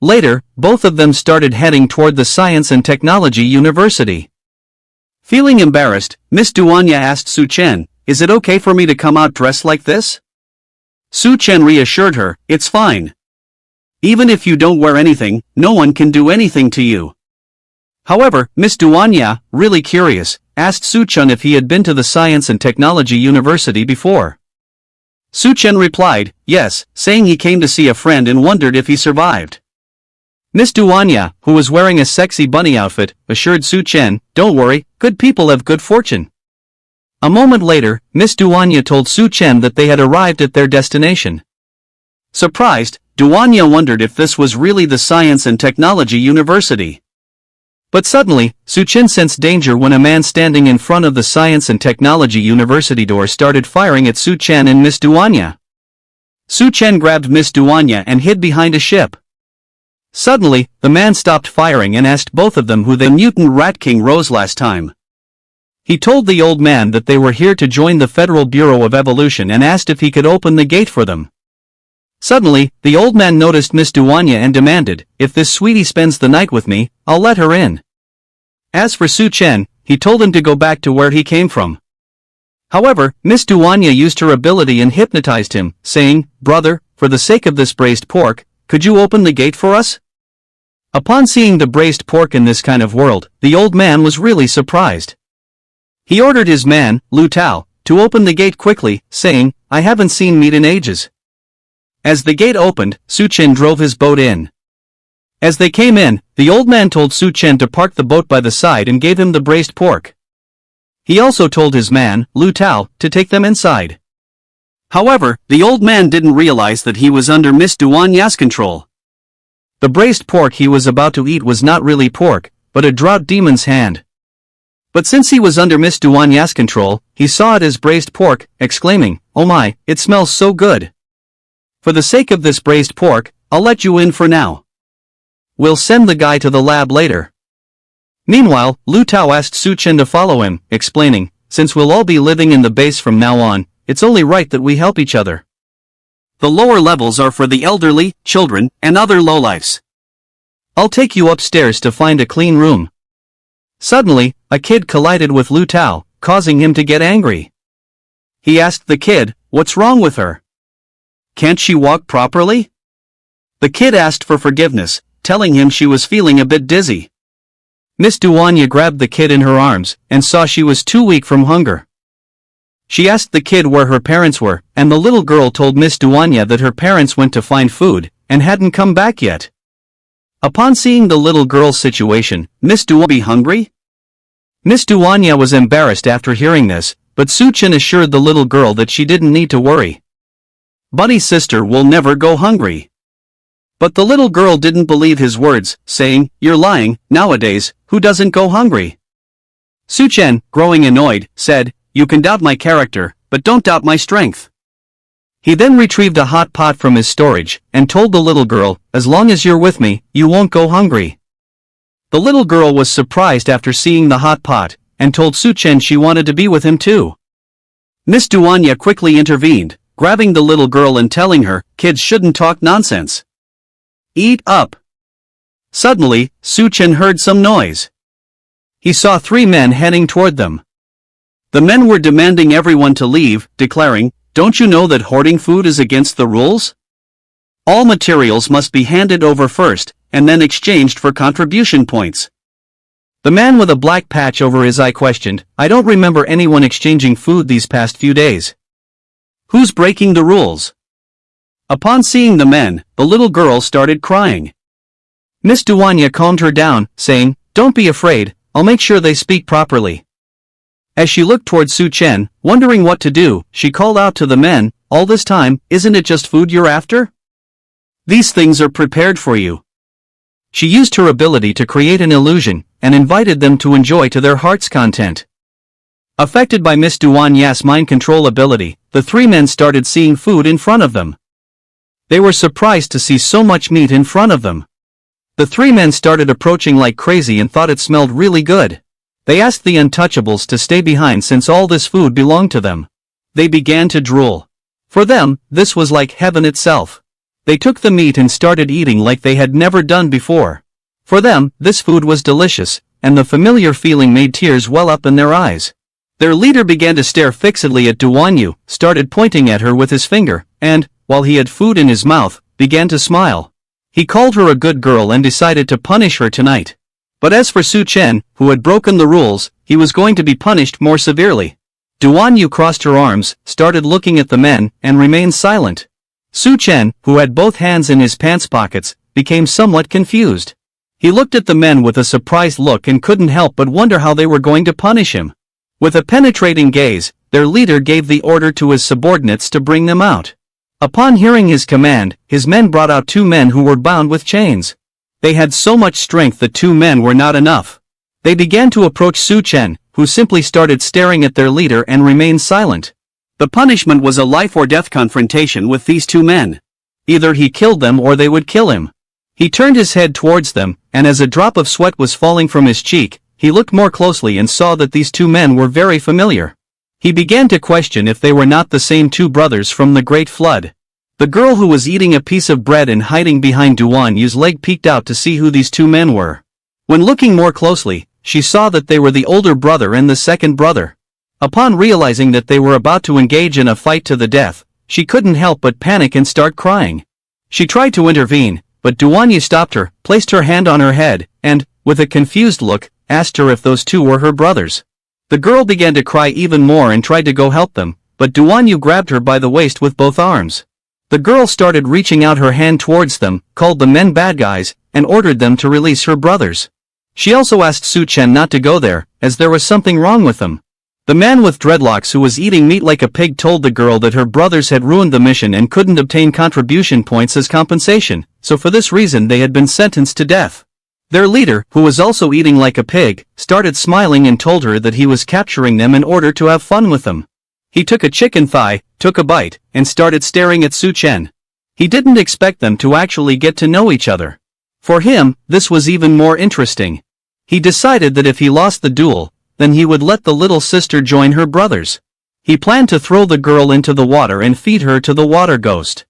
Later, both of them started heading toward the Science and Technology University. Feeling embarrassed, Miss Duanya asked Su Chen, "Is it okay for me to come out dressed like this?" Su Chen reassured her, "It's fine. Even if you don't wear anything, no one can do anything to you." However, Miss Duanya, really curious, asked Su Chen if he had been to the Science and Technology University before. Su Chen replied, yes, saying he came to see a friend and wondered if he survived. Miss Duanya, who was wearing a sexy bunny outfit, assured Su Chen, "Don't worry, good people have good fortune." A moment later, Miss Duanya told Su Chen that they had arrived at their destination. Surprised, Duanya wondered if this was really the Science and Technology University. But suddenly, Su Chen sensed danger when a man standing in front of the Science and Technology University door started firing at Su Chen and Miss Duanya. Su Chen grabbed Miss Duanya and hid behind a ship. Suddenly, the man stopped firing and asked both of them who the mutant Rat King rose last time. He told the old man that they were here to join the Federal Bureau of Evolution and asked if he could open the gate for them. Suddenly, the old man noticed Miss Duanya and demanded, "If this sweetie spends the night with me, I'll let her in." As for Su Chen, he told him to go back to where he came from. However, Miss Duanya used her ability and hypnotized him, saying, "Brother, for the sake of this braised pork, could you open the gate for us?" Upon seeing the braised pork in this kind of world, the old man was really surprised. He ordered his man, Lu Tao, to open the gate quickly, saying, "I haven't seen meat in ages." As the gate opened, Su Chen drove his boat in. As they came in, the old man told Su Chen to park the boat by the side and gave him the braised pork. He also told his man, Lu Tao, to take them inside. However, the old man didn't realize that he was under Miss Duanya's control. The braised pork he was about to eat was not really pork, but a drought demon's hand. But since he was under Miss Duanya's control, he saw it as braised pork, exclaiming, "Oh my, it smells so good. For the sake of this braised pork, I'll let you in for now. We'll send the guy to the lab later." Meanwhile, Lu Tao asked Su Chen to follow him, explaining, "Since we'll all be living in the base from now on, it's only right that we help each other. The lower levels are for the elderly, children, and other lowlifes. I'll take you upstairs to find a clean room." Suddenly, a kid collided with Lu Tao, causing him to get angry. He asked the kid, "What's wrong with her? Can't she walk properly?" The kid asked for forgiveness, telling him she was feeling a bit dizzy. Miss Duanya grabbed the kid in her arms, and saw she was too weak from hunger. She asked the kid where her parents were, and the little girl told Miss Duanya that her parents went to find food, and hadn't come back yet. Upon seeing the little girl's situation, Miss Duanya be hungry? Miss Duanya was embarrassed after hearing this, but Su Chen assured the little girl that she didn't need to worry. Bunny's sister will never go hungry. But the little girl didn't believe his words, saying, "You're lying, nowadays, who doesn't go hungry?" Su Chen, growing annoyed, said, "You can doubt my character, but don't doubt my strength." He then retrieved a hot pot from his storage, and told the little girl, "As long as you're with me, you won't go hungry." The little girl was surprised after seeing the hot pot, and told Su Chen she wanted to be with him too. Miss Duanya quickly intervened, grabbing the little girl and telling her, "Kids shouldn't talk nonsense. Eat up." Suddenly, Su Chen heard some noise. He saw 3 men heading toward them. The men were demanding everyone to leave, declaring, "Don't you know that hoarding food is against the rules? All materials must be handed over first, and then exchanged for contribution points." The man with a black patch over his eye questioned, "I don't remember anyone exchanging food these past few days. Who's breaking the rules?" Upon seeing the men, the little girl started crying. Miss Duanya calmed her down, saying, "Don't be afraid, I'll make sure they speak properly." As she looked toward Su Chen, wondering what to do, she called out to the men, "All this time, isn't it just food you're after? These things are prepared for you." She used her ability to create an illusion, and invited them to enjoy to their heart's content. Affected by Miss Duanya's mind control ability, the 3 men started seeing food in front of them. They were surprised to see so much meat in front of them. The 3 men started approaching like crazy and thought it smelled really good. They asked the untouchables to stay behind since all this food belonged to them. They began to drool. For them, this was like heaven itself. They took the meat and started eating like they had never done before. For them, this food was delicious, and the familiar feeling made tears well up in their eyes. Their leader began to stare fixedly at Duanyu, started pointing at her with his finger, and, while he had food in his mouth, began to smile. He called her a good girl and decided to punish her tonight. But as for Su Chen, who had broken the rules, he was going to be punished more severely. Duanyu crossed her arms, started looking at the men, and remained silent. Su Chen, who had both hands in his pants pockets, became somewhat confused. He looked at the men with a surprised look and couldn't help but wonder how they were going to punish him. With a penetrating gaze, their leader gave the order to his subordinates to bring them out. Upon hearing his command, his men brought out 2 men who were bound with chains. They had so much strength that 2 men were not enough. They began to approach Su Chen, who simply started staring at their leader and remained silent. The punishment was a life-or-death confrontation with these 2 men. Either he killed them or they would kill him. He turned his head towards them, and as a drop of sweat was falling from his cheek, he looked more closely and saw that these 2 men were very familiar. He began to question if they were not the same 2 brothers from the Great Flood. The girl who was eating a piece of bread and hiding behind Duanyu's leg peeked out to see who these 2 men were. When looking more closely, she saw that they were the older brother and the second brother. Upon realizing that they were about to engage in a fight to the death, she couldn't help but panic and start crying. She tried to intervene, but Duanyu stopped her, placed her hand on her head, and, with a confused look, asked her if those 2 were her brothers. The girl began to cry even more and tried to go help them, but Duanyu grabbed her by the waist with both arms. The girl started reaching out her hand towards them, called the men bad guys, and ordered them to release her brothers. She also asked Su Chen not to go there, as there was something wrong with them. The man with dreadlocks who was eating meat like a pig told the girl that her brothers had ruined the mission and couldn't obtain contribution points as compensation, so for this reason they had been sentenced to death. Their leader, who was also eating like a pig, started smiling and told her that he was capturing them in order to have fun with them. He took a chicken thigh, took a bite, and started staring at Su Chen. He didn't expect them to actually get to know each other. For him, this was even more interesting. He decided that if he lost the duel, then he would let the little sister join her brothers. He planned to throw the girl into the water and feed her to the water ghost.